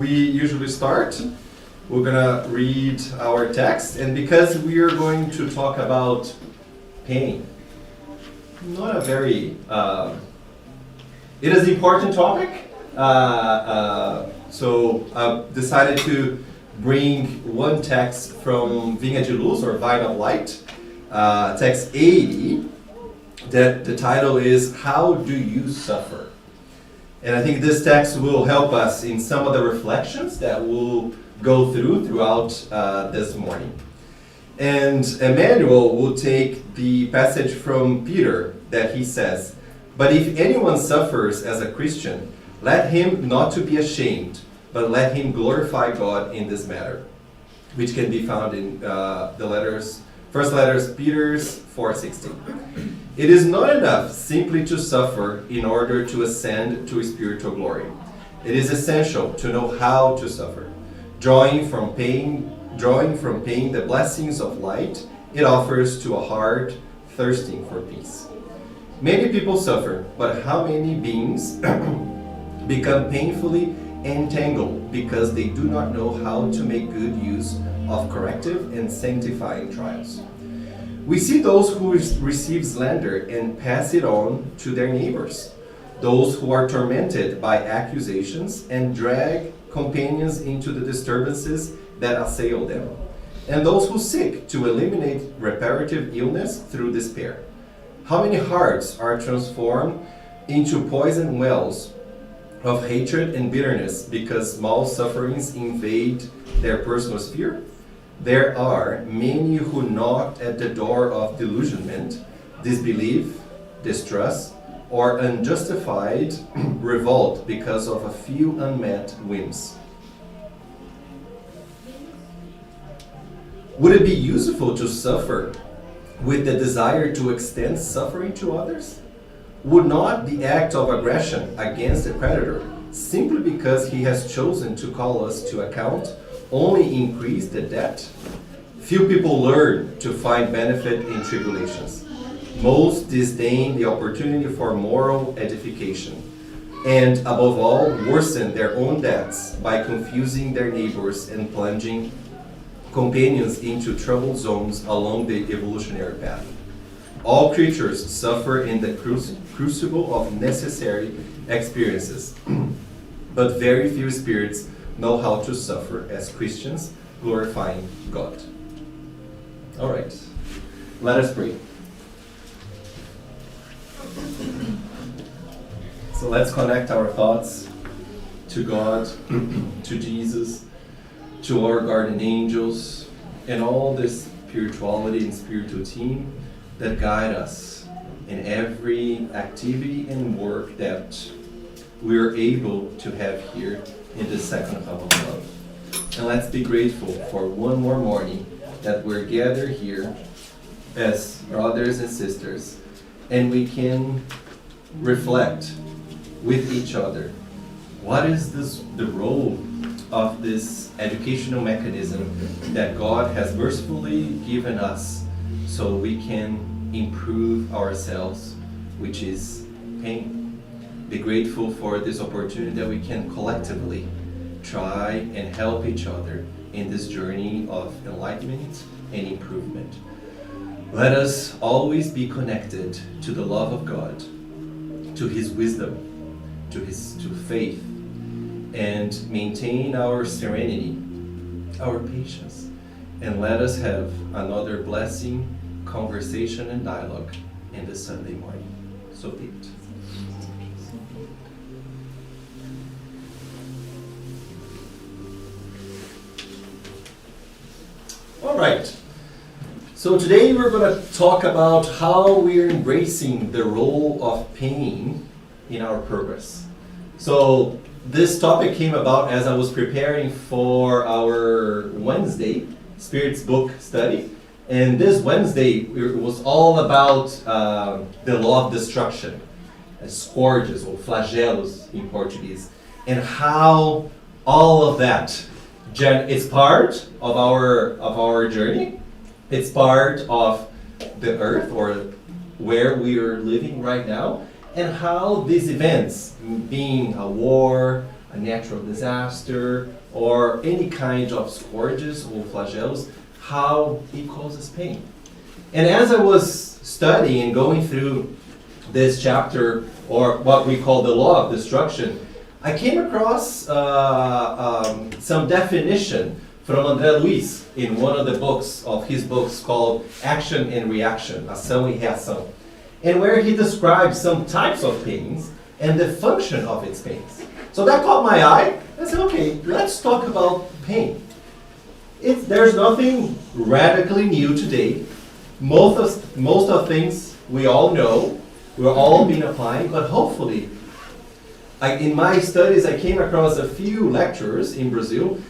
We usually start. We're gonna read our text, and because we are going to talk about pain, not a very, it is an important topic, so I decided to bring one text from Vinha de Luz, or Vine of Light, text 80, that the title is, How Do You Suffer? And I think this text will help us in some of the reflections that we'll go throughout this morning. And Emmanuel will take the passage from Peter that he says, "But if anyone suffers as a Christian, let him not to be ashamed, but let him glorify God in this matter," which can be found in first letters Peter's 4:16. It is not enough simply to suffer in order to ascend to spiritual glory. It is essential to know how to suffer, drawing from pain the blessings of light it offers to a heart thirsting for peace. Many people suffer, but how many beings become painfully entangled because they do not know how to make good use of corrective and sanctifying trials. We see those who receive slander and pass it on to their neighbors, those who are tormented by accusations and drag companions into the disturbances that assail them, and those who seek to eliminate reparative illness through despair. How many hearts are transformed into poison wells of hatred and bitterness because small sufferings invade their personal sphere? There are many who knock at the door of delusionment, disbelief, distrust, or unjustified revolt because of a few unmet whims. Would it be useful to suffer with the desire to extend suffering to others? Would not the act of aggression against a creditor, simply because he has chosen to call us to account, only increase the debt? Few people learn to find benefit in tribulations. Most disdain the opportunity for moral edification, and above all, worsen their own debts by confusing their neighbors and plunging companions into troubled zones along the evolutionary path. All creatures suffer in the crucible of necessary experiences, but very few spirits know how to suffer as Christians, glorifying God. All right, let us pray. So let's connect our thoughts to God, to Jesus, to our guardian angels, and all this spirituality and spiritual team that guide us in every activity and work that we're able to have here in the second half of love. And let's be grateful for one more morning that we're gathered here as brothers and sisters, and we can reflect with each other. What is the role of this educational mechanism that God has mercifully given us so we can improve ourselves, which is pain? Be grateful for this opportunity that we can collectively try and help each other in this journey of enlightenment and improvement. Let us always be connected to the love of God, to His wisdom, to faith, and maintain our serenity, our patience, and let us have another blessing, conversation, and dialogue in this Sunday morning. So be it. All right. So today we're going to talk about how we're embracing the role of pain in our progress. So this topic came about as I was preparing for our Wednesday Spirit's book study. And this Wednesday it was all about the law of destruction, scourges or flagelos in Portuguese, and how all of that is part of our journey. It's part of the earth, or where we are living right now, and how these events, being a war a natural disaster, or any kind of scourges or flagells, how it causes pain. And as I was studying and going through this chapter, or what we call the law of destruction, I came across some definition from André Luis in one of the books of his books called Action and Reaction, Ação e Reação, and where he describes some types of pains and the function of its pains. So that caught my eye. I said, okay, let's talk about pain. There's nothing radically new today. Most of things we all know, we've all been applying, but hopefully, in my studies, I came across a few lecturers in Brazil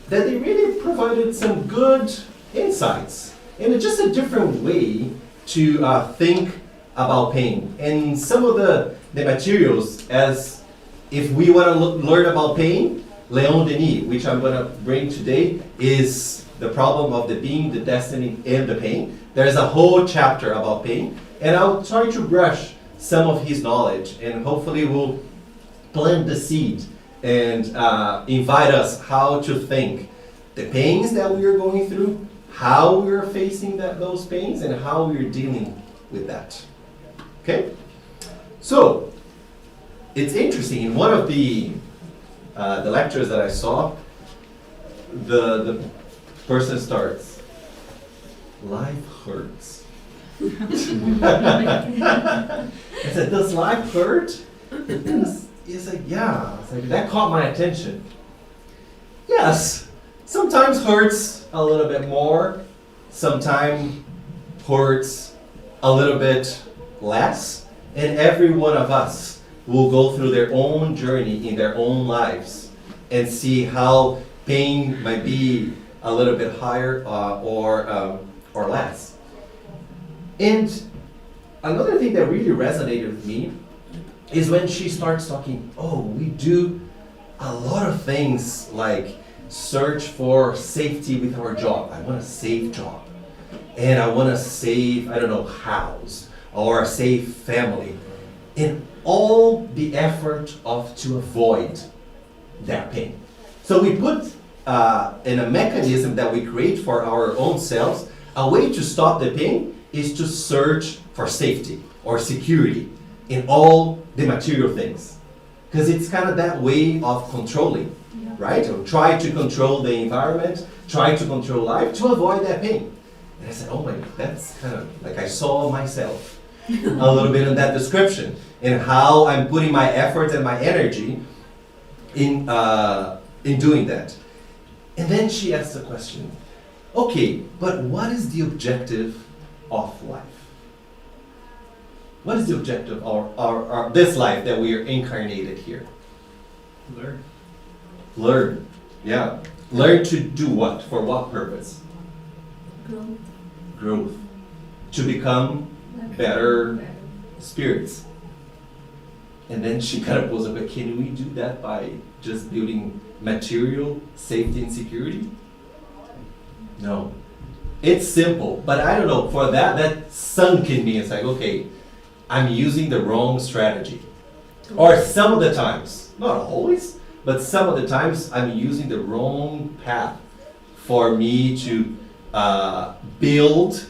that they really provided some good insights and it's just a different way to think about pain. And some of the materials, as if we want to learn about pain, Leon Denis, which I'm going to bring today, is the problem of the being, the destiny, and the pain. There's a whole chapter about pain, and I'll try to brush some of his knowledge, and hopefully we'll plant the seed and invite us how to think the pains that we are going through, how we are facing those pains, and how we are dealing with that. Okay? So, it's interesting. In one of the lectures that I saw, the person starts, life hurts. I said, does life hurt? It's like, yeah. It's like, that caught my attention. Yes, sometimes hurts a little bit more, sometimes hurts a little bit less, and every one of us will go through their own journey in their own lives and see how pain might be a little bit higher or less. And another thing that really resonated with me is when she starts talking, we do a lot of things like search for safety with our job. I want a safe job. And I want to save, house or a safe family. And all the effort to avoid that pain. So we put in a mechanism that we create for our own selves, a way to stop the pain is to search for safety or security in all the material things. Because it's kind of that way of controlling, right? Or try to control the environment, try to control life to avoid that pain. And I said, oh my, that's kind of like I saw myself a little bit in that description and how I'm putting my effort and my energy in doing that. And then she asked the question, okay, but what is the objective of life? What is the objective of this life that we are incarnated here? Learn, yeah. Learn to do what? For what purpose? Growth. To become better spirits. And then she kind of goes up, but can we do that by just building material safety and security? No. It's simple, but I don't know, for that sunk in me. It's like, okay, I'm using the wrong strategy. Or some of the times, not always, but some of the times I'm using the wrong path for me to build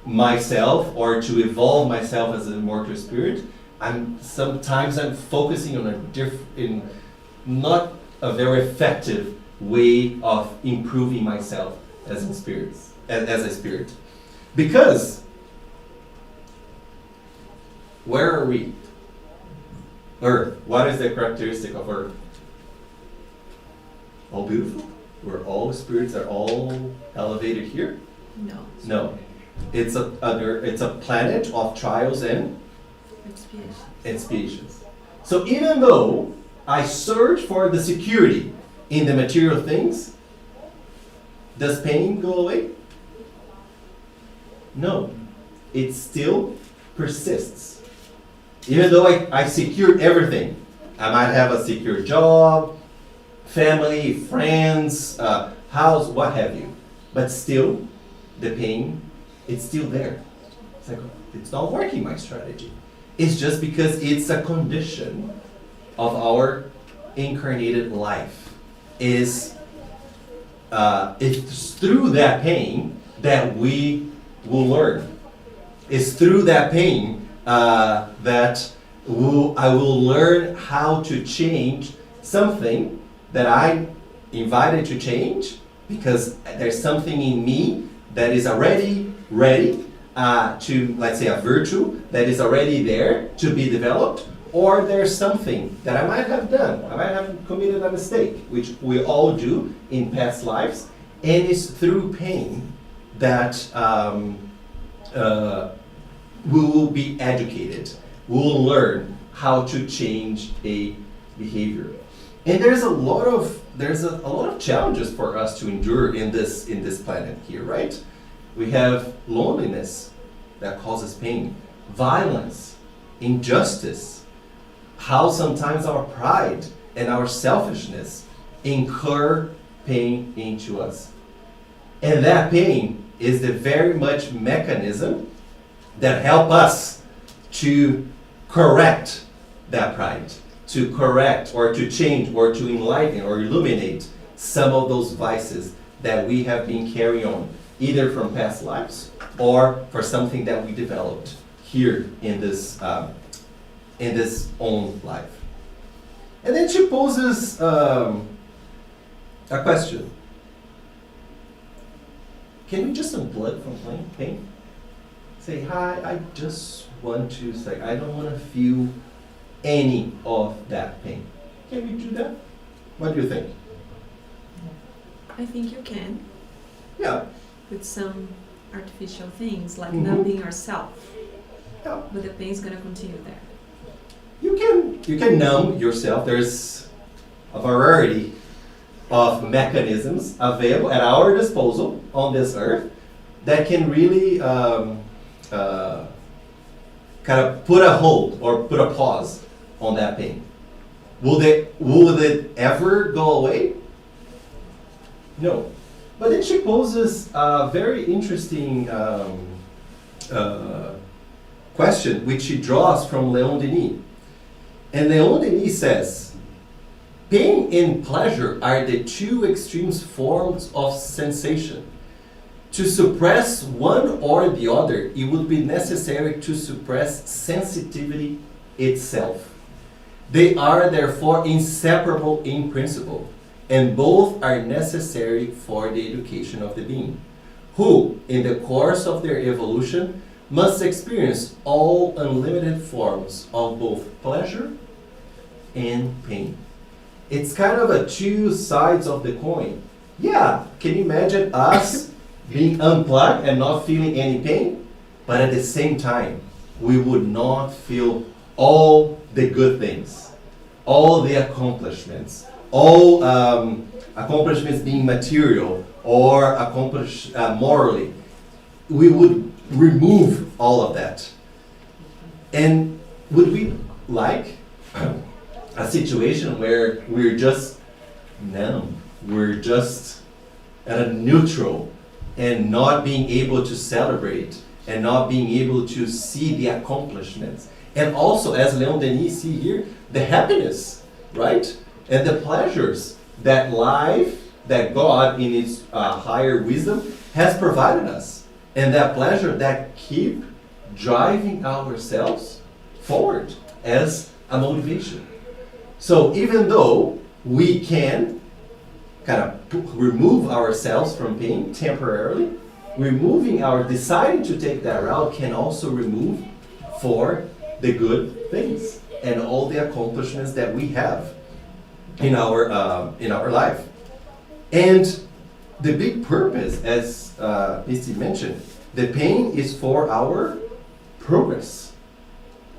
myself or to evolve myself as an immortal spirit. Sometimes I'm focusing on not a very effective way of improving myself as a spirit. Because where are we? Earth. What is the characteristic of Earth? All beautiful? We're all spirits are all elevated here? No. It's a planet of trials and expiations. So even though I search for the security in the material things, does pain go away? No. It still persists. Even though I secured everything, I might have a secure job, family, friends, house, what have you. But still, the pain, it's still there. It's like, it's not working, my strategy. It's just because it's a condition of our incarnated life is it's through that pain that we will learn. It's through that pain that I will learn how to change something that I invited to change, because there's something in me that is already ready to, let's say, a virtue that is already there to be developed, or there's something that I might have done. I might have committed a mistake, which we all do in past lives, and it's through pain that we will be educated. We will learn how to change a behavior. And there's a lot of challenges for us to endure in this planet here, right? We have loneliness that causes pain, violence, injustice, how sometimes our pride and our selfishness incur pain into us. And that pain is the very much mechanism that help us to correct that pride, to correct or to change or to enlighten or illuminate some of those vices that we have been carrying on, either from past lives or for something that we developed here in this own life. And then she poses a question. Can we just unplug from pain? Say, hi, I just want to say, I don't want to feel any of that pain. Can we do that? What do you think? I think you can. Yeah. With some artificial things, like numbing yourself. Yeah. But the pain's going to continue there. You can numb yourself. There's a variety of mechanisms available at our disposal on this earth that can really kind of put a hold or put a pause on that pain. Will it ever go away? No. But then she poses a very interesting question, which she draws from Leon Denis. And Leon Denis says, pain and pleasure are the two extreme forms of sensation. To suppress one or the other, it would be necessary to suppress sensitivity itself. They are therefore inseparable in principle, and both are necessary for the education of the being, who, in the course of their evolution, must experience all unlimited forms of both pleasure and pain. It's kind of a two sides of the coin. Yeah, can you imagine us being unplugged and not feeling any pain? But at the same time, we would not feel all the good things, all the accomplishments, all accomplishments being material or accomplished morally. We would remove all of that. And would we like a situation where we're just numb, we're just at a neutral, and not being able to celebrate and not being able to see the accomplishments? And also, as Leon Denis see here, the happiness, right? And the pleasures that life, that God in its higher wisdom has provided us. And that pleasure that keep driving ourselves forward as a motivation. So even though we can kind of remove ourselves from pain temporarily, deciding to take that route can also remove for the good things and all the accomplishments that we have in our life. And the big purpose, as Misty mentioned, the pain is for our progress.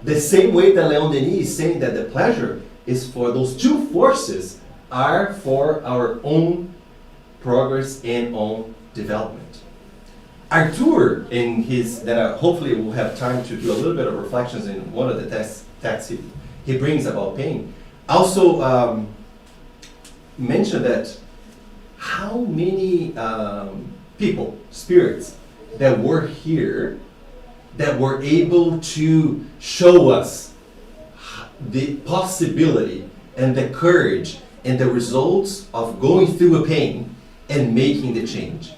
The same way that Leon Denis is saying that the pleasure is for those two forces are for our own progress and own development. Arthur, in his, that hopefully we'll have time to do a little bit of reflections in one of the texts he brings about pain, also mentioned that how many people, spirits, that were here, that were able to show us the possibility and the courage and the results of going through a pain and making the change.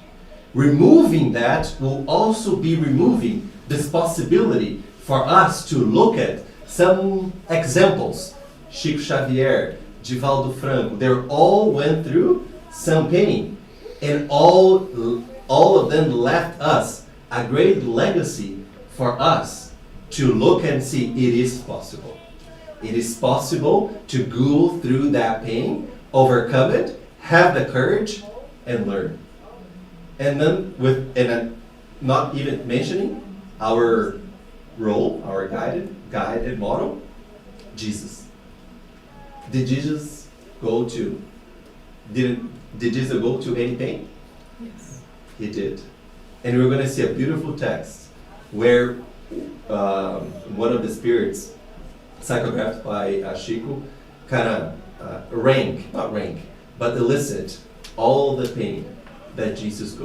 Removing that will also be removing this possibility for us to look at some examples. Chico Xavier, Divaldo Franco, they all went through some pain, and all of them left us a great legacy for us to look and see it is possible. It is possible to go through that pain, overcome it, have the courage, and learn. And then not even mentioning our role, our guide and model, Jesus. Did Jesus go to any pain? Yes. He did. And we're going to see a beautiful text where one of the spirits, psychographed by Chico, kind of but elicit all the pain that Jesus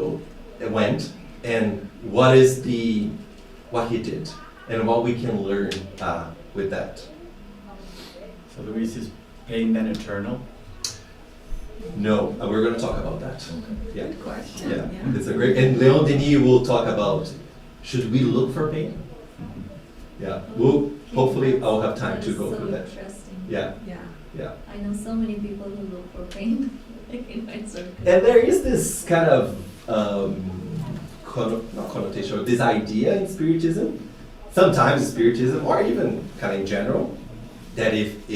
went, and what he did, and what we can learn with that. So Luis, is pain then eternal? No, and we're going to talk about that. Yeah. Good question. Yeah, it's a great. And Leon Denis will talk about, should we look for pain? Yeah, hopefully I'll have time to go through that. Interesting. Yeah, Yeah. yeah. I know so many people who look for pain in my circle. And there is this kind of not connotation, or this idea in Spiritism, sometimes in Spiritism, or even kind of in general, that if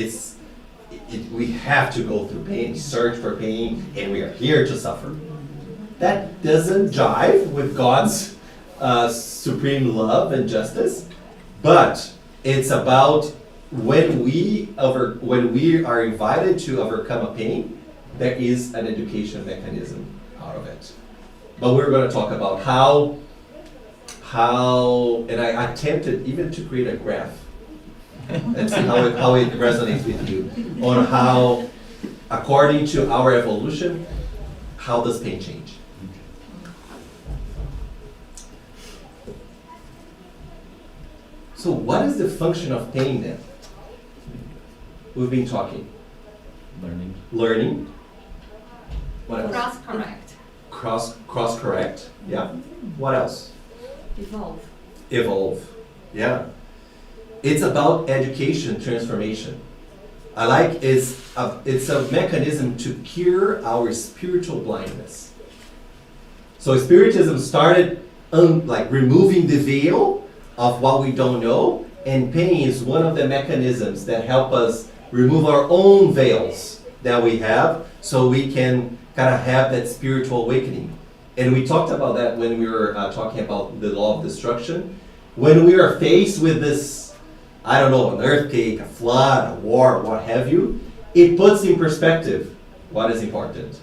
we have to go through pain, search for pain, and we are here to suffer. That doesn't jive with God's supreme love and justice, but it's about when we are invited to overcome a pain, there is an education mechanism out of it. But we're going to talk about how, and I attempted even to create a graph and see how it resonates with you, on how, according to our evolution, how does pain change? So what is the function of pain then? We've been talking. Learning. What else? Cross-correct. Cross-correct. Yeah. What else? Evolve. Yeah. It's about education, transformation. I like it's a mechanism to cure our spiritual blindness. So Spiritism started removing the veil of what we don't know, and pain is one of the mechanisms that help us remove our own veils that we have, so we can kind of have that spiritual awakening. And we talked about that when we were talking about the law of destruction. When we are faced with this, I don't know, an earthquake, a flood, a war, what have you, it puts in perspective what is important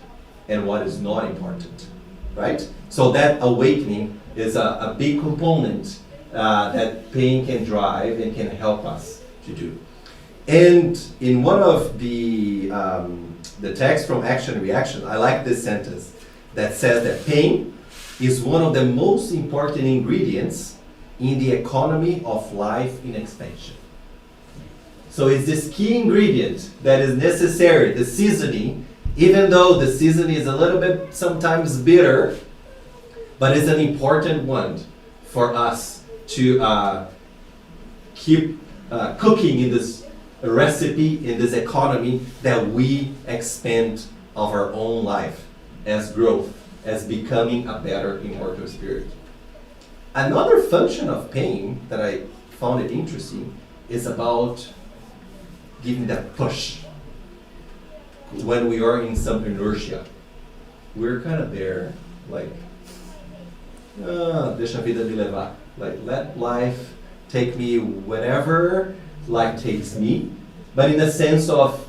and what is not important, right? So that awakening is a big component that pain can drive and can help us to do. And in one of the text from Action and Reaction, I like this sentence that says that pain is one of the most important ingredients in the economy of life in expansion. So it's this key ingredient that is necessary, the seasoning, even though the seasoning is a little bit sometimes bitter, but it's an important one for us to keep cooking in this recipe, in this economy that we expand of our own life as growth, as becoming a better immortal spirit. Another function of pain that I found it interesting is about giving that push when we are in some inertia. We're kind of there, like, deixa a vida me levar. Like, let life take me whenever life takes me, but in the sense of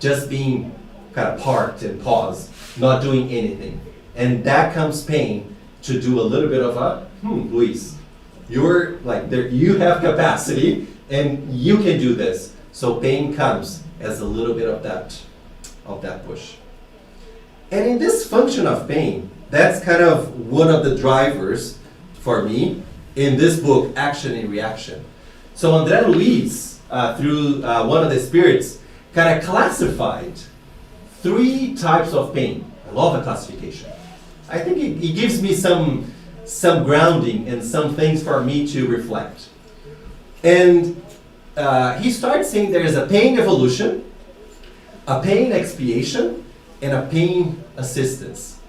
just being kind of parked and paused, not doing anything. And that comes pain to do a little bit of a, Luis, you're like there, you have capacity and you can do this. So pain comes as a little bit of that push. And in this function of pain, that's kind of one of the drivers for me in this book, Action and Reaction. So André Luiz, through one of the spirits, kind of classified 3 types of pain. I love the classification. I think it gives me some grounding and some things for me to reflect. And he starts saying there is a pain evolution, a pain expiation, and a pain assistance.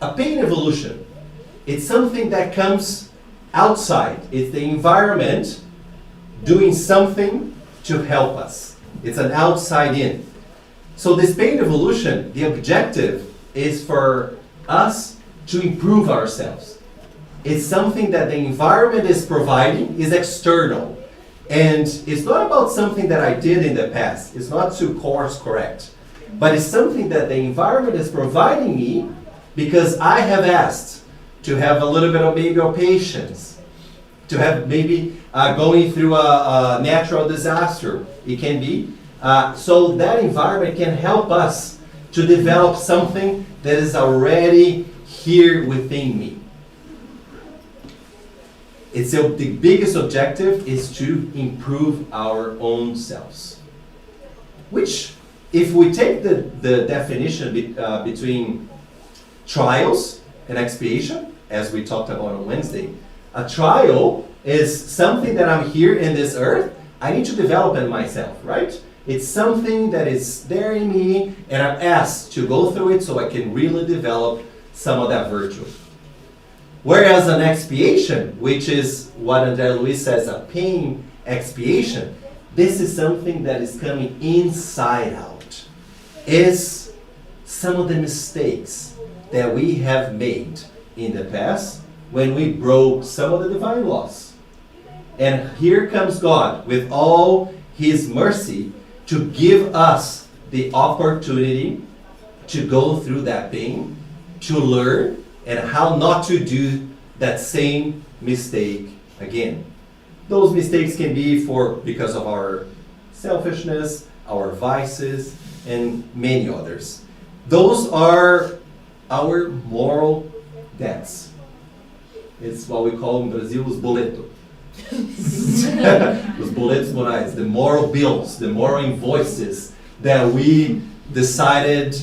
A pain evolution, it's something that comes outside. It's the environment doing something to help us. It's an outside in. So this pain evolution, the objective is for us to improve ourselves. It's something that the environment is providing, is external. And it's not about something that I did in the past. It's not to course correct. But it's something that the environment is providing me because I have asked to have a little bit of maybe of patience, to have maybe going through a natural disaster. It can be. So that environment can help us to develop something that is already here within me. The biggest objective is to improve our own selves. Which, if we take the definition between trials and expiation, as we talked about on Wednesday, a trial is something that I'm here in this earth, I need to develop in myself, right? It's something that is there in me, and I'm asked to go through it so I can really develop some of that virtue. Whereas an expiation, which is what André Luis says, a pain expiation, this is something that is coming inside out. Is some of the mistakes that we have made in the past when we broke some of the divine laws. And here comes God with all His mercy to give us the opportunity to go through that pain, to learn, and how not to do that same mistake again. Those mistakes can be because of our selfishness, our vices, and many others. Those are our moral debts. It's what we call in Brazil os boletos. Os boletos morais, the moral bills, the moral invoices that we decided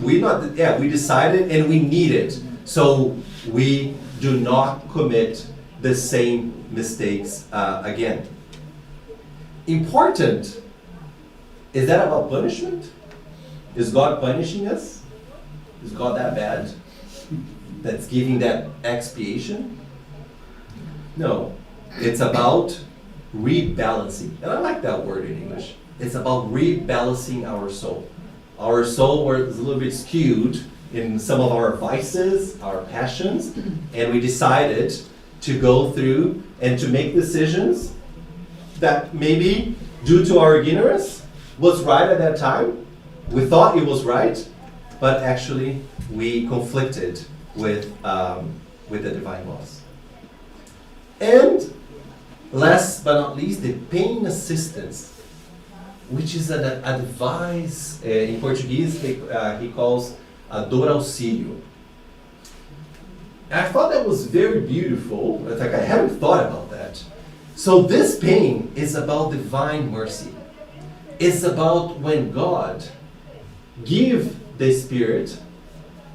we decided and we needed, so we do not commit the same mistakes again. Important. Is that about punishment? Is God punishing us? Is God that bad? That's giving that expiation? No. It's about rebalancing. And I like that word in English. It's about rebalancing our soul. Our soul was a little bit skewed in some of our vices, our passions, and we decided to go through and to make decisions that maybe, due to our ignorance, was right at that time. We thought it was right, but actually we conflicted with the divine laws. And last but not least, the pain assistance, which is an advice, in Portuguese he calls a dor auxílio. I thought that was very beautiful. It's like I hadn't thought about that. So this pain is about divine mercy. It's about when God give the Spirit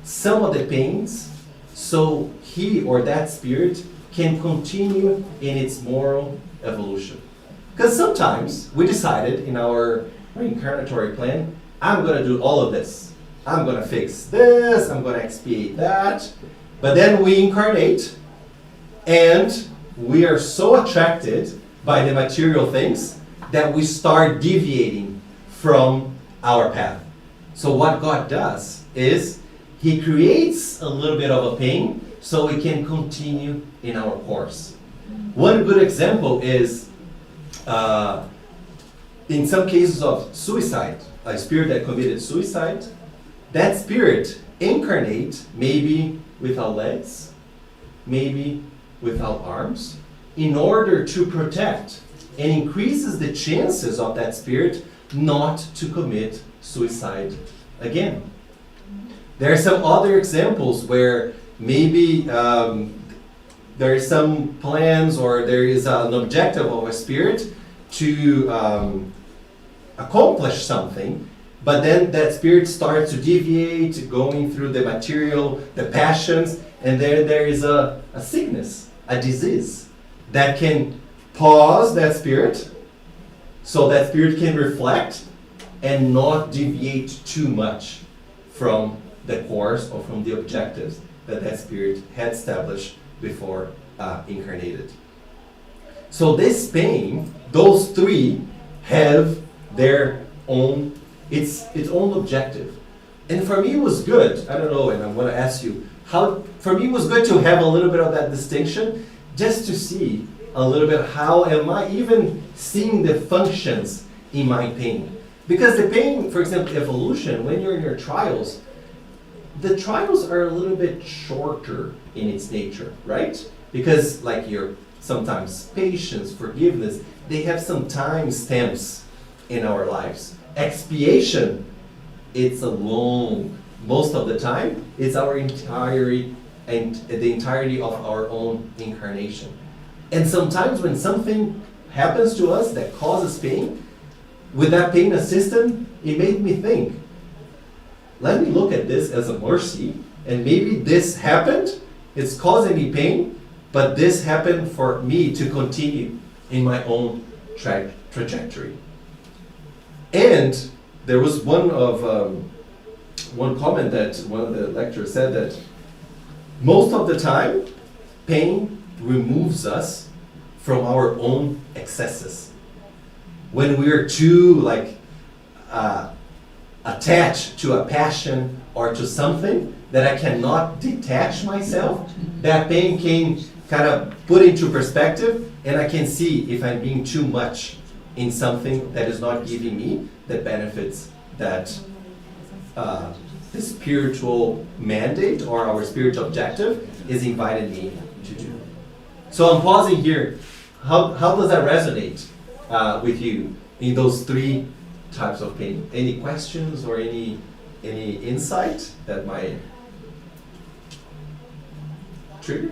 some of the pains so he or that Spirit can continue in its moral evolution. Because sometimes we decided in our reincarnatory plan, I'm going to do all of this. I'm going to fix this, I'm going to expiate that. But then we incarnate and we are so attracted by the material things that we start deviating from our path. So what God does is He creates a little bit of a pain so we can continue in our course. One good example is in some cases of suicide, a spirit that committed suicide, that spirit incarnate maybe without legs, maybe without arms, in order to protect and increases the chances of that spirit not to commit suicide again. There are some other examples where maybe there are some plans or there is an objective of a spirit to accomplish something, but then that spirit starts to deviate, going through the material, the passions, and there is a sickness, a disease, that can pause that spirit, so that spirit can reflect and not deviate too much from the course or from the objectives that that spirit had established before incarnated. So this pain, those three have their own, its own objective. And for me it was good, I don't know, and I'm going to ask you, for me it was good to have a little bit of that distinction, just to see a little bit how am I even seeing the functions in my pain. Because the pain, for example, evolution, when you're in your trials, the trials are a little bit shorter in its nature, right? Because like your sometimes patience, forgiveness, they have some time stamps in our lives. Expiation, it's a long, most of the time, it's our entirety and the entirety of our own incarnation. And sometimes when something happens to us that causes pain, with that pain assistant, it made me think, let me look at this as a mercy, and maybe this happened, it's causing me pain, but this happened for me to continue in my own trajectory. And there was one comment that one of the lecturers said, that most of the time, pain removes us from our own excesses. When we are too attached to a passion or to something that I cannot detach myself, that pain can kind of put into perspective, and I can see if I'm being too much in something that is not giving me the benefits that the spiritual mandate or our spiritual objective is inviting me to do. So I'm pausing here. How does that resonate with you in those three types of pain? Any questions or any insight that might trigger?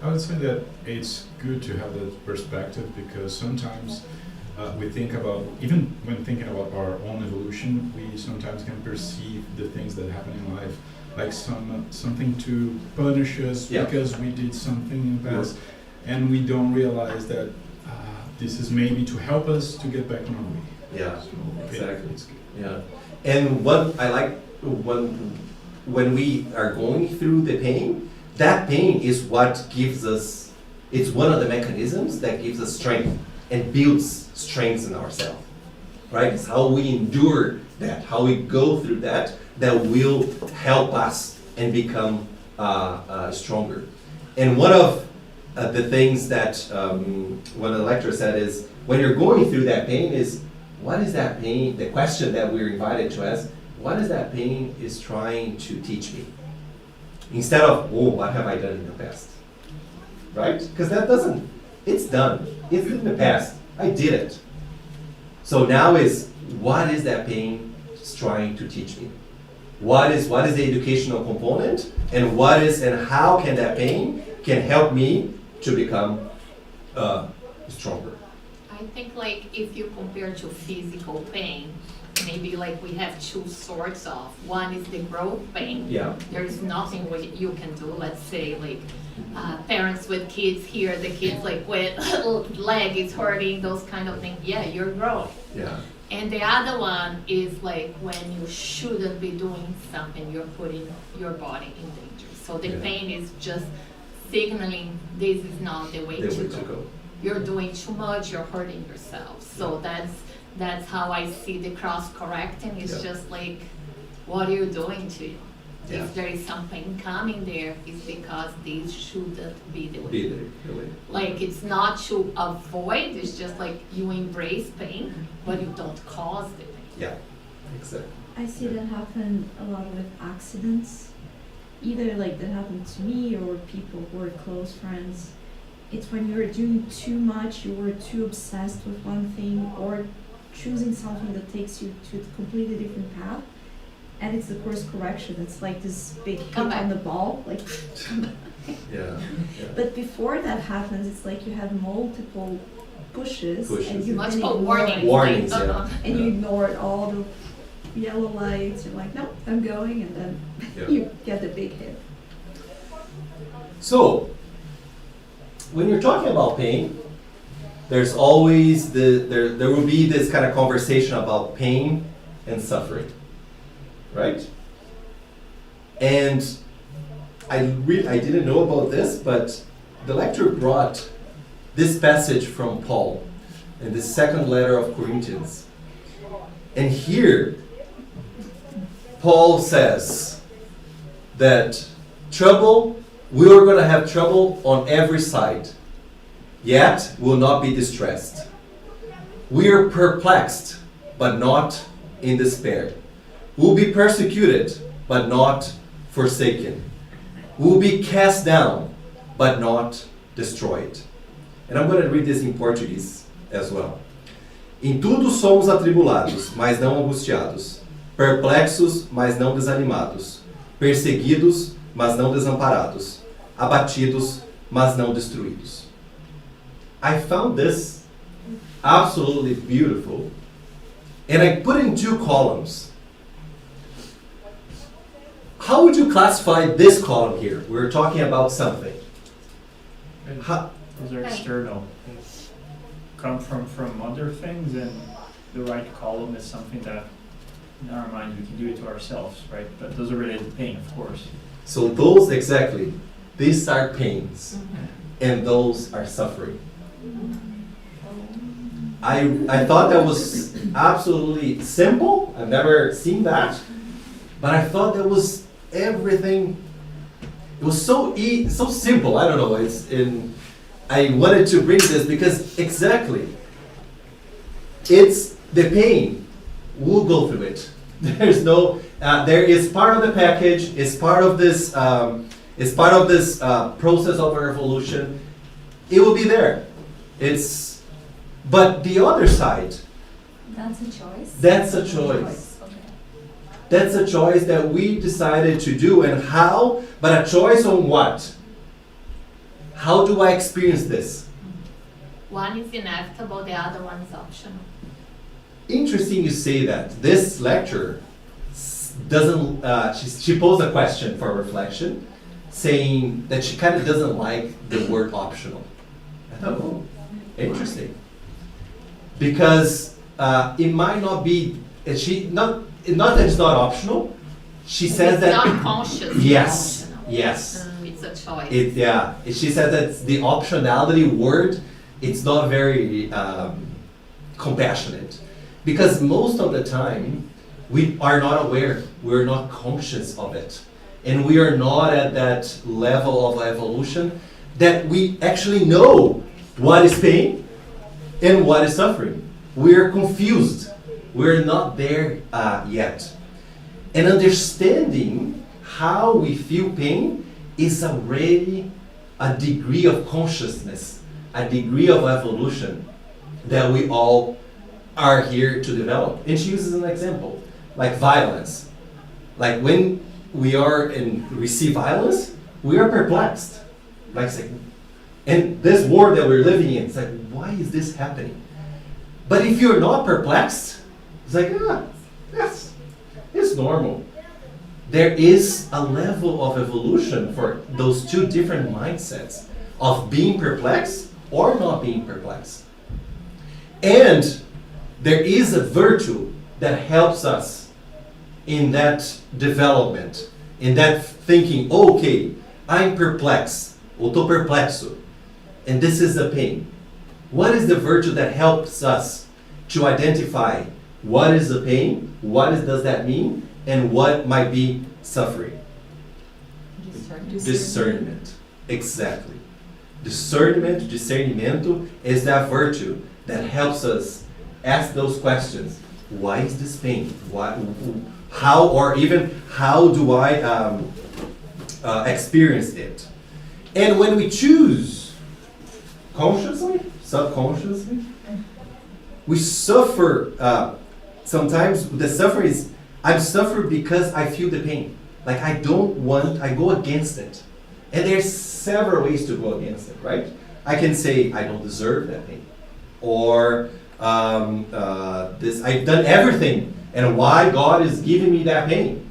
I would say that it's good to have that perspective, because sometimes we think about, even when thinking about our own evolution, we sometimes can perceive the things that happen in life like something to punish us because we did something in the past, and we don't realize that this is maybe to help us to get back on our way. Yeah, So, exactly. it's good. Yeah, and what I like when we are going through the pain, that pain is what gives us, it's one of the mechanisms that gives us strength and builds strength in ourselves, right? It's how we endure that, how we go through that will help us and become stronger. And one of the things that one of the lecturers said is, when you're going through that pain is, what is that pain, the question that we're invited to ask, what is that pain is trying to teach me? Instead of, oh, what have I done in the past? Right? Because that doesn't, it's done. It's in the past. I did it. So now is, what is that pain trying to teach me? What is the educational component? And how can that pain can help me to become stronger? I think like if you compare to physical pain, maybe like we have two sorts of. One is the growth pain. Yeah. There is nothing you can do. Let's say like parents with kids here, the kids like with leg is hurting, those kind of things. Yeah, you're growing. Yeah. And the other one is like when you shouldn't be doing something, you're putting your body in danger. So the pain is just signaling this is not the way to go. You're doing too much, you're hurting yourself. So that's how I see the cross correcting. It's just like, what are you doing to you? Yeah. If there is something coming there, it's because this shouldn't be the way. Like it's not to avoid, it's just like you embrace pain, but you don't cause the pain. Yeah, exactly. I see that happen a lot with accidents, either like that happened to me or people who are close friends. It's when you're doing too much, you were too obsessed with one thing, or choosing something that takes you to a completely different path, and it's the course correction. It's like this big hit on the ball, like. Yeah. But before that happens, it's like you have multiple pushes, Pushes. and you Much can for ignore warnings. it. Warnings, like, yeah. And you ignored all the yellow lights. You're like, nope, I'm going, and then Yeah. you get the big hit. So, when you're talking about pain, there's always there will be this kind of conversation about pain and suffering, right? And I didn't know about this, but the lecturer brought this passage from Paul in the second letter of Corinthians. And here, Paul says that we are going to have trouble on every side, yet will not be distressed. We are perplexed, but not in despair. We'll be persecuted, but not forsaken. We'll be cast down, but not destroyed. And I'm going to read this in Portuguese as well. Em tudo somos atribulados, mas não angustiados. Perplexos, mas não desanimados. Perseguidos, mas não desamparados. Abatidos, mas não destruídos. I found this absolutely beautiful, and I put it in two columns. How would you classify this column here? We're talking about something. How, Those are external. They come from other things, and the right column is something that, in our mind, we can do it to ourselves, right? But those are related to pain, of course. so those, exactly, these are pains, and those are suffering. I thought that was absolutely simple. I've never seen that, but I thought that was everything. It was so simple. I don't know. I wanted to bring this because exactly, it's the pain. We'll go through it. There's no. There is part of the package. It's part of this. It's part of this process of our evolution. It will be there. But the other side, That's a choice? that's a choice. Okay. That's a choice that we decided to do, and how, but a choice on what? How do I experience this? One is inevitable, the other one is optional. Interesting you say that. This lecture doesn't, she posed a question for reflection, saying that she kind of doesn't like the word optional. I thought, oh, interesting. Because it might not be, not that it's not optional, she says It's that. not conscious. Yes, optional. yes. It's a choice. She said that the optionality word, it's not very compassionate, because most of the time we are not aware, we're not conscious of it, and we are not at that level of evolution that we actually know what is pain and what is suffering. We are confused. We're not there yet, and understanding how we feel pain is already a degree of consciousness, a degree of evolution that we all are here to develop. And she uses an example, like violence. Like when we see violence, we are perplexed. Like, and this world that we're living in, it's like, why is this happening? But if you're not perplexed, it's like, yes, it's normal. There is a level of evolution for those two different mindsets of being perplexed or not being perplexed. And there is a virtue that helps us in that development, in that thinking, okay, I'm perplexed, ou tô perplexo, and this is the pain. What is the virtue that helps us to identify what is the pain, does that mean, and what might be suffering? Discernment. Exactly. Discernimento is that virtue that helps us ask those questions. Why is this pain? How, or even how do I experience it? And when we choose consciously, subconsciously, we suffer. Sometimes the suffering is, I'm suffering because I feel the pain. Like I go against it. And there's several ways to go against it, right? I can say I don't deserve that pain. or this, I've done everything, and why God is giving me that pain,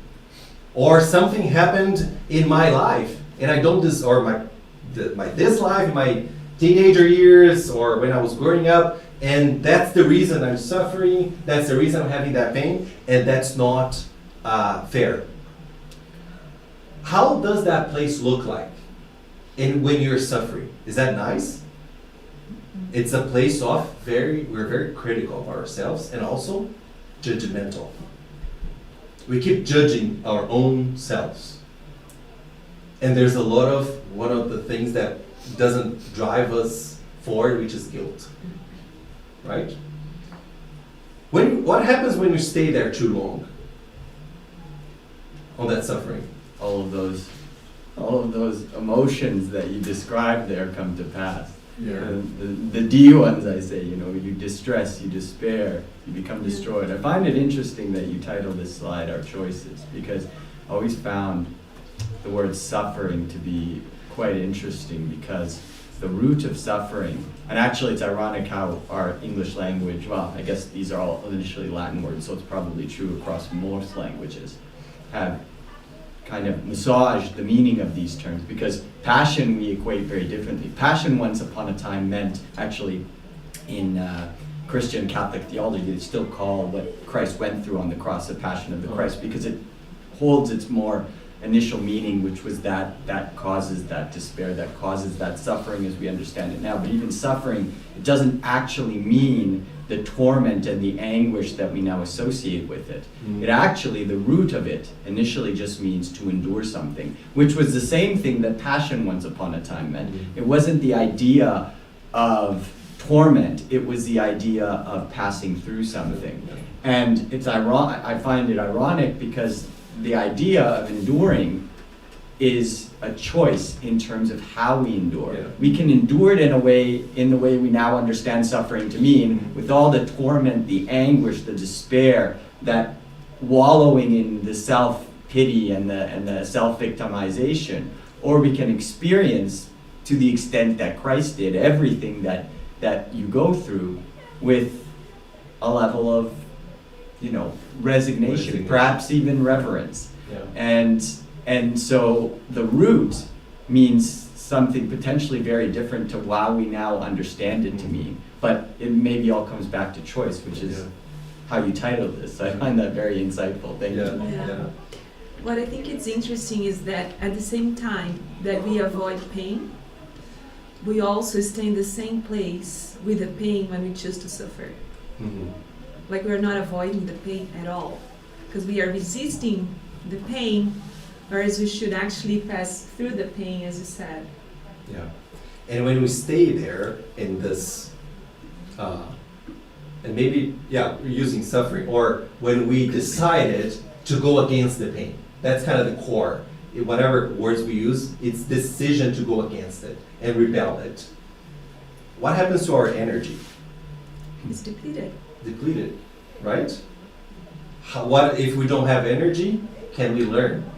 or something happened in my life, and I don't this life, my teenager years, or when I was growing up, and that's the reason I'm suffering, that's the reason I'm having that pain, and that's not fair. How does that place look like when you're suffering? Is that nice? It's a place of we're very critical of ourselves and also judgmental. We keep judging our own selves. And there's a lot of, one of the things that doesn't drive us forward, which is guilt. Right? What happens when you stay there too long on that suffering? All of those emotions that you described there come to pass. Yeah. The D ones, I say, you distress, you despair, you become destroyed. I find it interesting that you title this slide Our Choices, because I always found the word suffering to be quite interesting, because the root of suffering, and actually it's ironic how our English language, well, I guess these are all initially Latin words, so it's probably true across most languages, have kind of massaged the meaning of these terms, because passion we equate very differently. Passion once upon a time meant, actually in Christian Catholic theology, they still call what Christ went through on the cross the passion of the Christ, because it holds its more initial meaning, which was that causes that despair, that causes that suffering as we understand it now. But even suffering, it doesn't actually mean the torment and the anguish that we now associate with it. It actually, the root of it initially just means to endure something, which was the same thing that passion once upon a time meant. It wasn't the idea of torment, it was the idea of passing through something. And it's ironic, I find it ironic, because the idea of enduring is a choice in terms of how we endure. Yeah. We can endure it in the way we now understand suffering to mean, with all the torment, the anguish, the despair, that wallowing in the self-pity and the self-victimization. Or we can experience, to the extent that Christ did, everything that you go through with a level of, resignation, perhaps even reverence. Yeah. And so the root means something potentially very different to how we now understand it to mean. But it maybe all comes back to choice, which is how you titled this. I find that very insightful. Thank you. Yeah. What I think it's interesting is that at the same time that we avoid pain, we also stay in the same place with the pain when we choose to suffer. Mm-hmm. Like we're not avoiding the pain at all, because we are resisting the pain, whereas we should actually pass through the pain, as you said. Yeah. And when we stay there in this, and maybe, we're using suffering, or when we decided to go against the pain, that's kind of the core. Whatever words we use, it's decision to go against it and rebel it. What happens to our energy? It's depleted. Depleted, right? What if we don't have energy? Can we learn?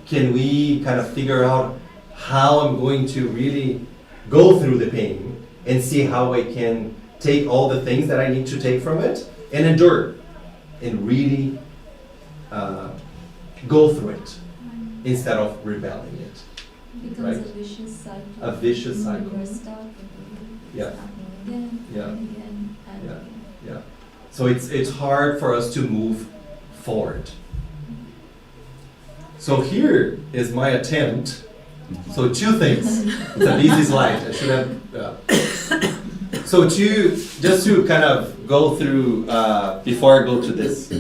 Can we kind of figure out how I'm going to really go through the pain and see how I can take all the things that I need to take from it and endure and really go through it instead of rebelling it? Becomes Right. a vicious cycle. A vicious cycle. You're stuck, and Yeah. it's happening again, Yeah. and again, and Yeah. again. Yeah. So it's hard for us to move forward. So here is my attempt. So two things. It's a busy slide. I should have. So just to kind of go through before I go to this.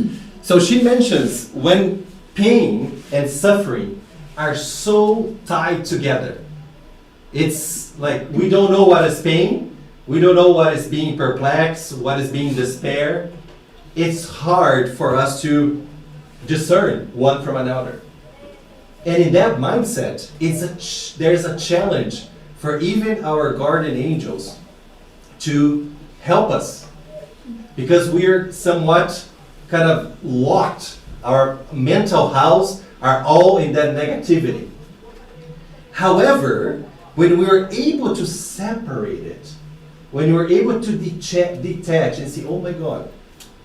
So she mentions when pain and suffering are so tied together. It's like we don't know what is pain. We don't know what is being perplexed, what is being despair. It's hard for us to discern one from another. And in that mindset, there's a challenge for even our guardian angels to help us, because we're somewhat kind of locked. Our mental house are all in that negativity. However, when we're able to separate it, when you're able to detach and say, oh my God,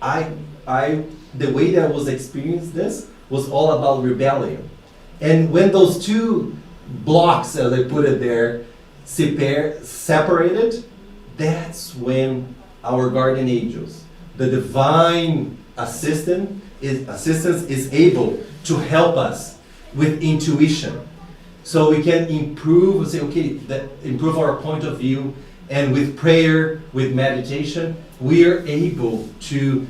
the way that I was experiencing this was all about rebellion. And when those two blocks, as I put it there, separated, that's when our guardian angels, the divine assistance is able to help us with intuition. So we can improve, say, okay, improve our point of view, and with prayer, with meditation, we are able to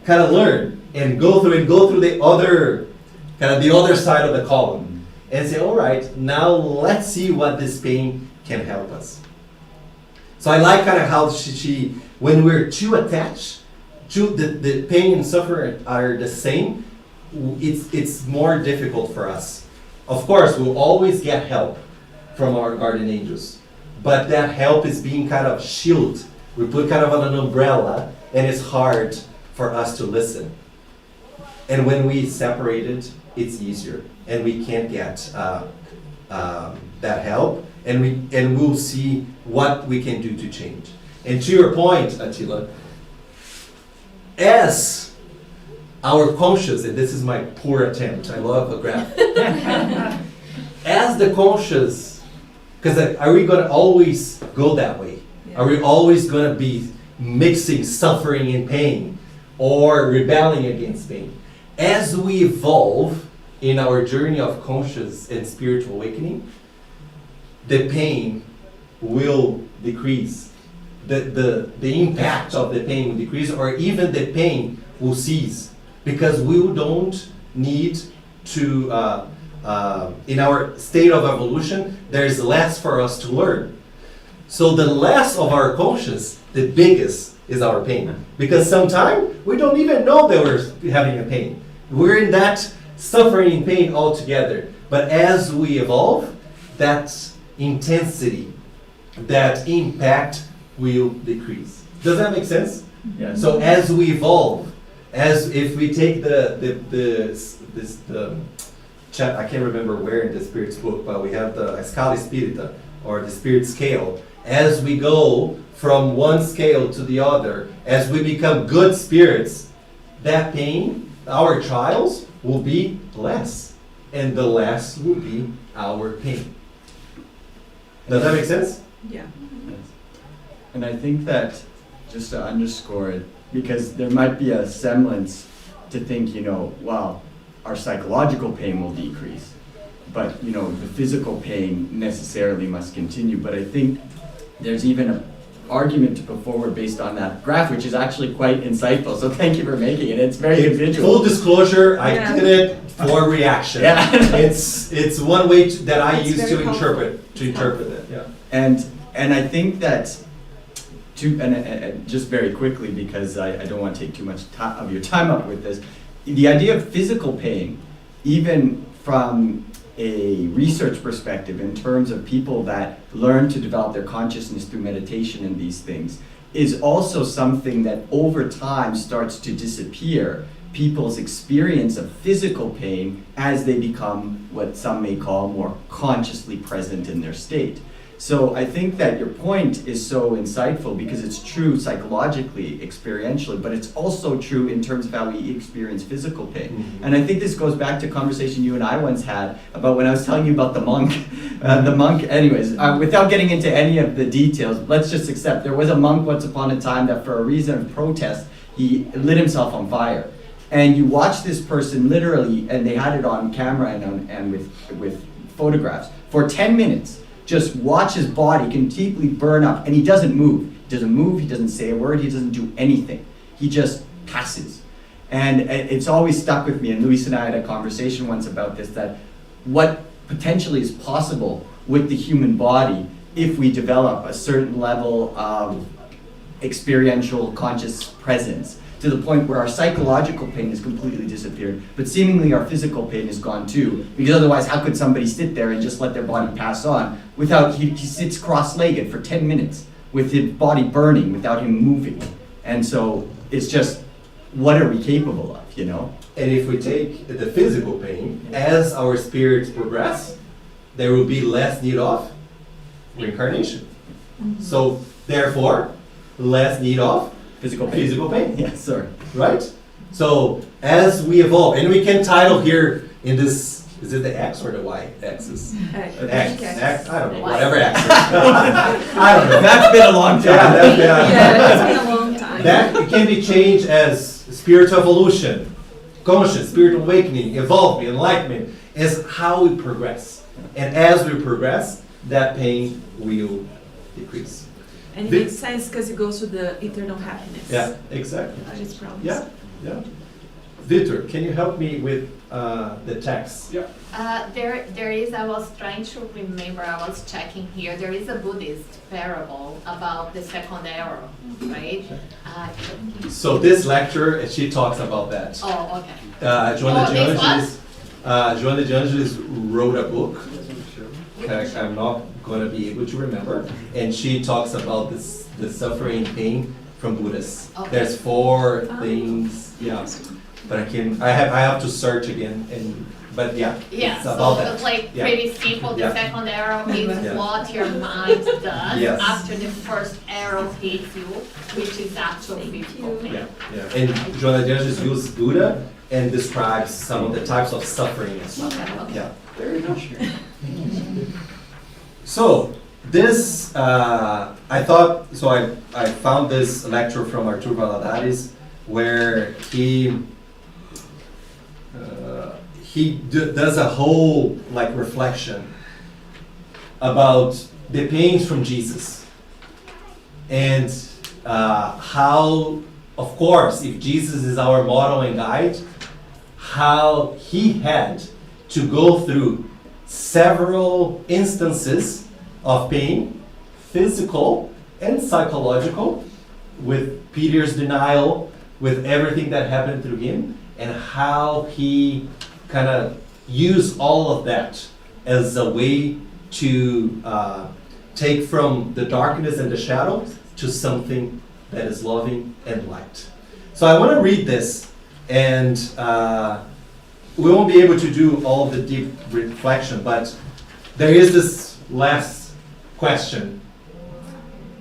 kind of learn and go through the other, kind of the other side of the column, and say, all right, now let's see what this pain can help us. So I like kind of how she when we're too attached, the pain and suffering are the same, it's more difficult for us. Of course, we'll always get help from our guardian angels, but that help is being kind of shielded. We put kind of on an umbrella, and it's hard for us to listen. And when we separate it, it's easier, and we can't get that help, and we'll see what we can do to change. And to your point, Attila, as our conscious, and this is my poor attempt, I love a graph. As the conscious, because are we going to always go that way? Yeah. Are we always going to be mixing suffering and pain, or rebelling against pain? As we evolve in our journey of conscious and spiritual awakening, the pain will decrease. The impact of the pain will decrease, or even the pain will cease, because we don't need to, in our state of evolution, there's less for us to learn. So the less of our conscious, the biggest is our pain. Because sometimes we don't even know that we're having a pain. We're in that suffering and pain altogether. But as we evolve, that intensity, that impact will decrease. Does that make sense? Yeah. So as we evolve, as if we take the I can't remember where in the Spirit's book, but we have the Escala Espírita, or the Spirit scale. As we go from one scale to the other, as we become good spirits, that pain, our trials, will be less, and the less will be our pain. Does that make sense? Yeah. And I think that, just to underscore it, because there might be a semblance to think, well, our psychological pain will decrease, but, the physical pain necessarily must continue. But I think there's even an argument to put forward based on that graph, which is actually quite insightful. So thank you for making it. It's very individual. Full disclosure, I Yeah. did it for reaction. Yeah. It's one way that I It's use to very helpful. interpret it. Yeah. And I think that, and just very quickly, because I don't want to take too much of your time up with this, the idea of physical pain, even from a research perspective, in terms of people that learn to develop their consciousness through meditation and these things, is also something that over time starts to disappear. People's experience of physical pain as they become what some may call more consciously present in their state. So I think that your point is so insightful, because it's true psychologically, experientially, but it's also true in terms of how we experience physical pain. Mm-hmm. And I think this goes back to a conversation you and I once had about when I was telling you about the monk. Anyways, without getting into any of the details, let's just accept there was a monk once upon a time that for a reason of protest, he lit himself on fire. And you watch this person literally, and they had it on camera and with photographs, for 10 minutes. Just watch his body completely burn up, and he doesn't move. He doesn't say a word, he doesn't do anything. He just passes. And it's always stuck with me, and Luis and I had a conversation once about this, that what potentially is possible with the human body if we develop a certain level of experiential conscious presence, to the point where our psychological pain has completely disappeared, but seemingly our physical pain is gone too, because otherwise how could somebody sit there and just let their body pass on without, he sits cross-legged for 10 minutes with his body burning without him moving. And so it's just, what are we capable of, And if we take the physical pain, as our spirits progress, there will be less need of reincarnation. Mhm. So Therefore, less need of Physical pain. physical pain, Yes, sir. right? So as we evolve, and we can title here in this, is it the X or the Y axis? X, I don't know, whatever axis. I don't know. That's been a long time. Yeah, That's been a long time. that it can be changed as spiritual evolution, conscious, spiritual awakening, evolvement, enlightenment, is how we progress. And as we progress, that pain will decrease. And it The- makes sense because it goes to the eternal happiness. Yeah, exactly. That is promised. Yeah, yeah. Victor, can you help me with the text? Yeah. There is, I was trying to remember, I was checking here, there is a Buddhist parable about the second arrow, right? So this lecture, she talks about that. Oh, okay. Joana Oh, de this one? Angelis, Joana de Angelis wrote a book. I'm not gonna be able to remember, and she talks about this, the suffering and pain from Buddhists. Okay. There's 4 things, yeah, but I have to search again, but yeah, Yeah, it's so about that. it's like Yeah. pretty simple, the Yeah. second arrow is Yeah. what your mind does Yes. after the first arrow hits you, which is actual physical pain. Yeah, yeah, and Joana de Angelis uses Buddha and describes some of the types of suffering and stuff. Okay, okay. Yeah. There you go. So this, I found this lecture from Artur Valadares where he does a whole like reflection about the pains from Jesus and how, of course, if Jesus is our model and guide, how he had to go through several instances of pain, physical and psychological, with Peter's denial, with everything that happened through him, and how he kind of used all of that as a way to take from the darkness and the shadow to something that is loving and light. So I want to read this, and we won't be able to do all the deep reflection, but there is this last question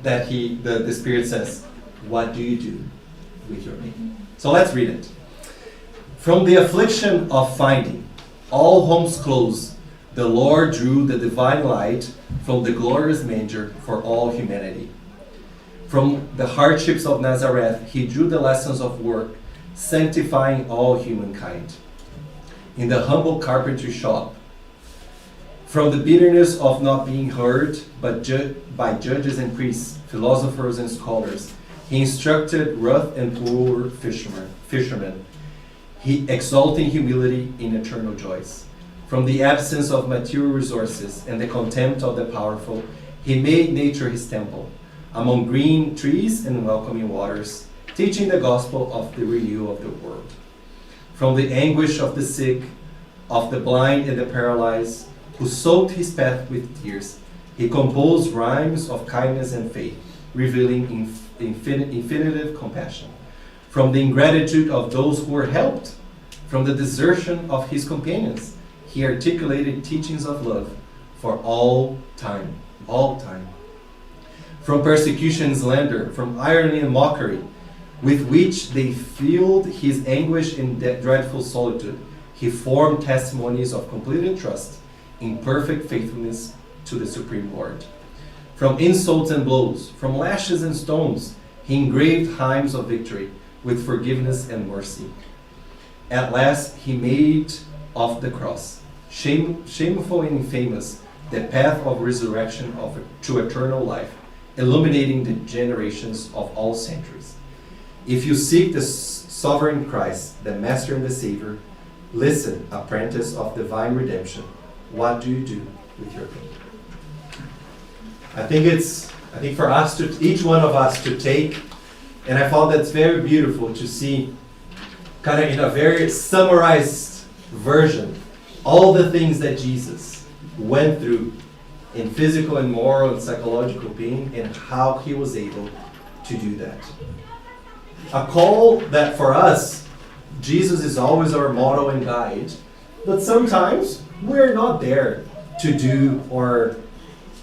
that the Spirit says, what do you do with your pain? So let's read it. From the affliction of finding all homes closed, the Lord drew the divine light from the glorious manger for all humanity. From the hardships of Nazareth, he drew the lessons of work, sanctifying all humankind. In the humble carpentry shop, from the bitterness of not being heard but by judges and priests, philosophers and scholars, he instructed rough and poor fishermen, he exalting humility in eternal joys. From the absence of material resources and the contempt of the powerful, he made nature his temple, among green trees and welcoming waters, teaching the gospel of the renewal of the world. From the anguish of the sick, of the blind and the paralyzed, who soaked his path with tears, he composed rhymes of kindness and faith, revealing infinitive compassion. From the ingratitude of those who were helped, from the desertion of his companions, he articulated teachings of love for all time, all time. From persecution and slander, from irony and mockery, with which they filled his anguish in that dreadful solitude, he formed testimonies of complete trust in perfect faithfulness to the Supreme Lord. From insults and blows, from lashes and stones, he engraved hymns of victory with forgiveness and mercy. At last he made of the cross, shameful and infamous, the path of resurrection to eternal life, illuminating the generations of all centuries. If you seek the sovereign Christ, the Master and the Savior, listen, apprentice of divine redemption. What do you do with your pain? I think for us each one of us to take, and I found that's very beautiful to see, kind of in a very summarized version, all the things that Jesus went through in physical and moral and psychological pain, and how he was able to do that. A call that for us, Jesus is always our model and guide, but sometimes we're not there to do or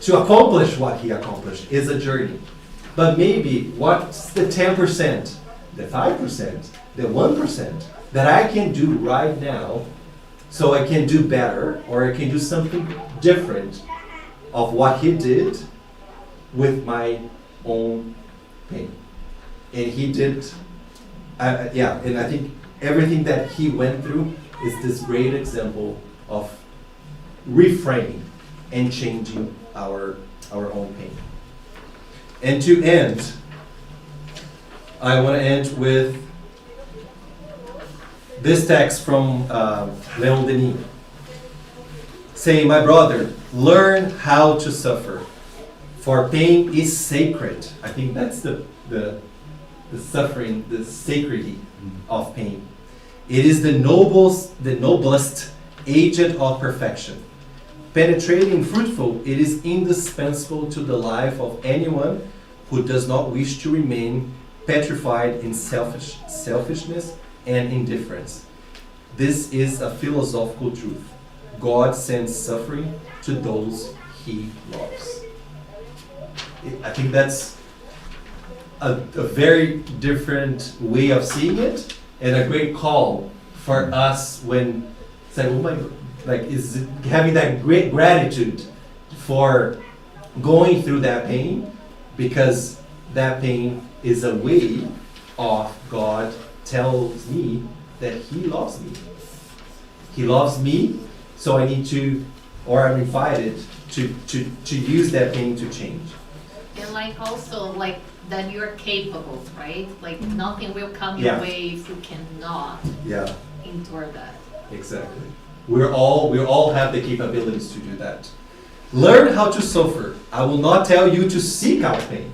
to accomplish what he accomplished. It's a journey. But maybe what's the 10%, the 5%, the 1% that I can do right now so I can do better or I can do something different of what he did with my own pain. And he did, and I think everything that he went through is this great example of reframing and changing our own pain. And to end, I want to end with this text from Leon Denis, saying, "My brother, learn how to suffer, for pain is sacred." I think that's the suffering, the sacredity of pain. It is the noblest agent of perfection. Penetrating, fruitful, it is indispensable to the life of anyone who does not wish to remain petrified in selfishness and indifference. This is a philosophical truth. God sends suffering to those he loves. I think that's a very different way of seeing it, and a great call for us when say, oh my, like, is it having that great gratitude for going through that pain, because that pain is a way of God tells me that he loves me. He loves me, so I need to, or I'm invited to use that pain to change. And like also like that you're capable, right? Like nothing will come your Yeah. way if you cannot Yeah, endure that. exactly. We all have the capabilities to do that. Learn how to suffer. I will not tell you to seek out pain,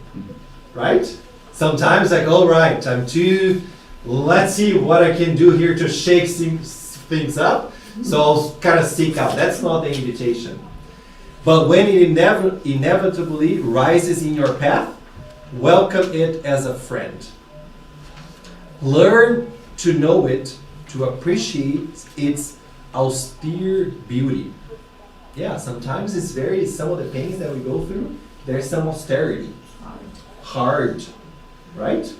right? Sometimes like, all right, let's see what I can do here to shake things up. So I'll kind of seek out. That's not the invitation. But when it inevitably rises in your path, welcome it as a friend. Learn to know it, to appreciate its austere beauty. Yeah, sometimes some of the pains that we go through, there's some austerity. Hard, right?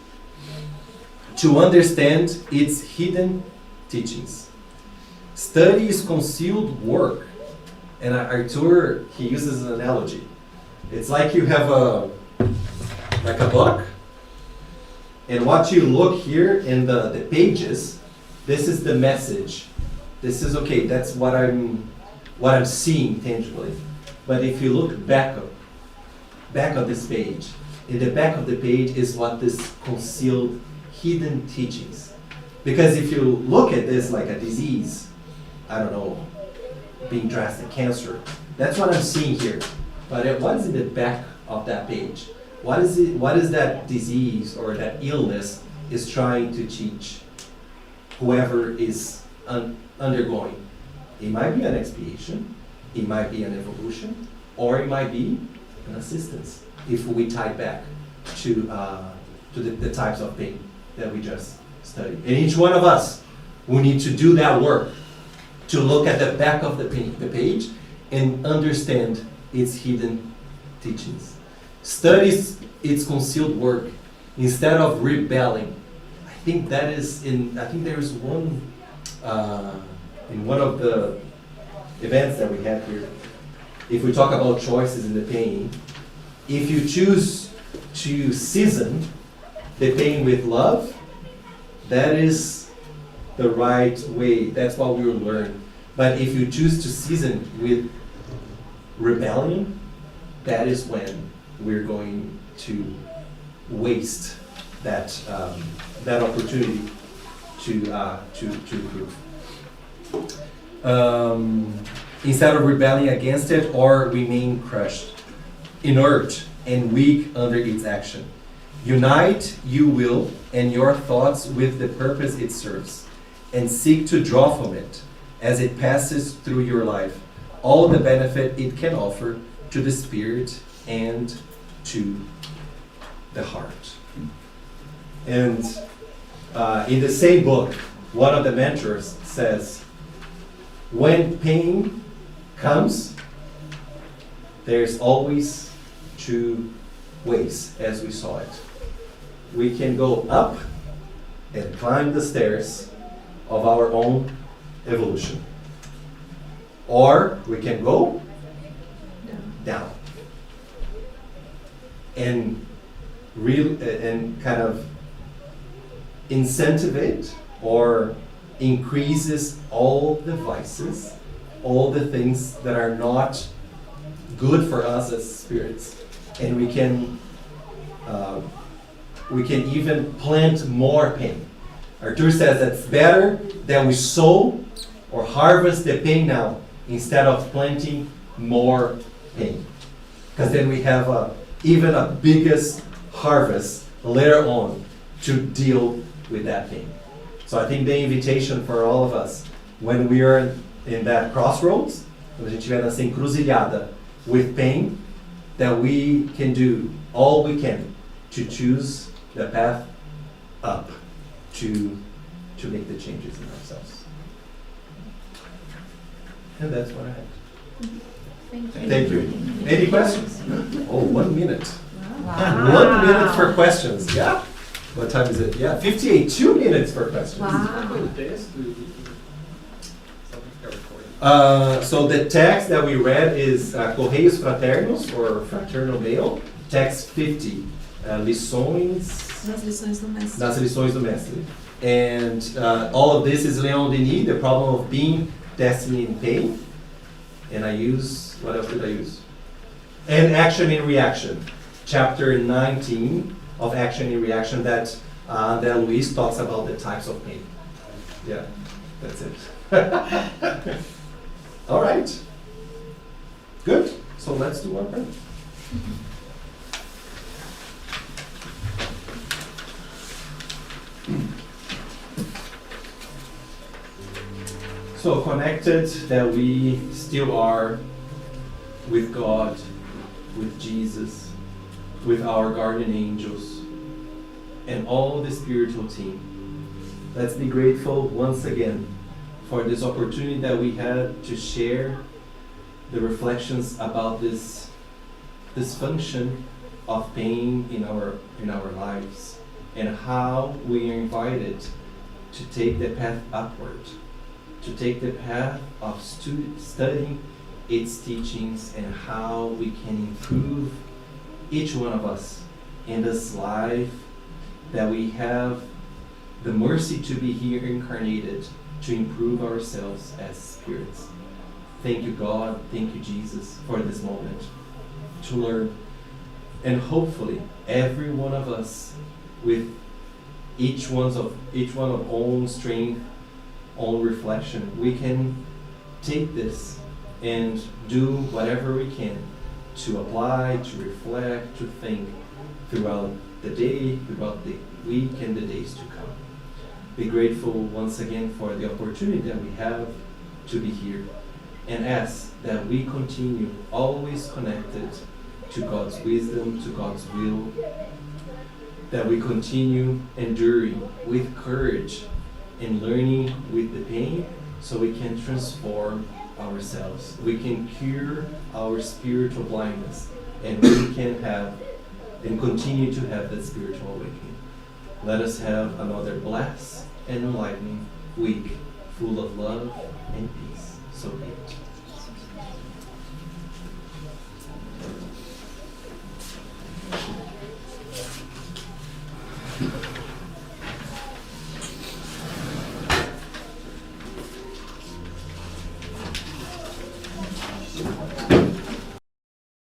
To understand its hidden teachings. Study is concealed work. And Arthur, he uses an analogy. It's like you have a book, and what you look here in the pages, this is the message. This is okay, that's what I'm seeing tangibly. But if you look back of this page, in the back of the page is what this concealed hidden teachings. Because if you look at this like a disease, I don't know, being drastic, cancer, that's what I'm seeing here. But what is in the back of that page? What is that disease or that illness is trying to teach whoever is undergoing? It might be an expiation, it might be an evolution, or it might be an assistance if we tie back to the types of pain that we just studied. And each one of us will need to do that work to look at the back of the page and understand its hidden teachings. Studies its concealed work instead of rebelling. I think there is one in one of the events that we had here. If we talk about choices in the pain, if you choose to season the pain with love, that is the right way. That's what we will learn. But if you choose to season with rebellion, that is when we're going to waste that opportunity to improve. Instead of rebelling against it or remain crushed, inert, and weak under its action. Unite you will and your thoughts with the purpose it serves, and seek to draw from it, as it passes through your life, all the benefit it can offer to the spirit and to the heart. And in the same book, one of the mentors says, when pain comes, there's always two ways as we saw it. We can go up and climb the stairs of our own evolution. Or we can go down. And and kind of incentivate or increases all the vices, all the things that are not good for us as spirits. And we can even plant more pain. Arthur says it's better that we sow or harvest the pain now instead of planting more pain. Because then we have even a biggest harvest later on to deal with that pain. So I think the invitation for all of us, when we are in that crossroads, quando a gente estiver nessa encruzilhada with pain, that we can do all we can to choose the path up, to make the changes in ourselves. And that's what I had. Thank you. Any questions? Oh, 1 minute. Wow. 1 minute for questions. Yeah. What time is it? Yeah, 58. 2 minutes for questions. Wow. So the text that we read is Correios Fraternos, or Fraternal Mail, text 50, lições Nas lições do mestre. das lições do mestre. And all of this is Leon Denis, the problem of being, destiny, and pain. And I use, what else did I use? And action and reaction, chapter 19 of action and reaction, that Luis talks about the types of pain. Yeah, that's it. All right. Good. So let's do one prayer. So connected that we still are with God, with Jesus, with our guardian angels, and all the spiritual team. Let's be grateful once again for this opportunity that we had to share the reflections about this function of pain in our lives, and how we are invited to take the path upward, to take the path of studying its teachings, and how we can improve each one of us in this life that we have the mercy to be here incarnated, to improve ourselves as spirits. Thank you, God. Thank you, Jesus, for this moment to learn. And hopefully, every one of us, with each one of own strength, own reflection, we can take this and do whatever we can to apply, to reflect, to think throughout the day, throughout the week, and the days to come. Be grateful once again for the opportunity that we have to be here, and ask that we continue always connected to God's wisdom, to God's will, that we continue enduring with courage and learning with the pain, so we can transform ourselves. We can cure our spiritual blindness, and we can have and continue to have that spiritual awakening. Let us have another blessed and enlightening week, full of love and peace. So be it.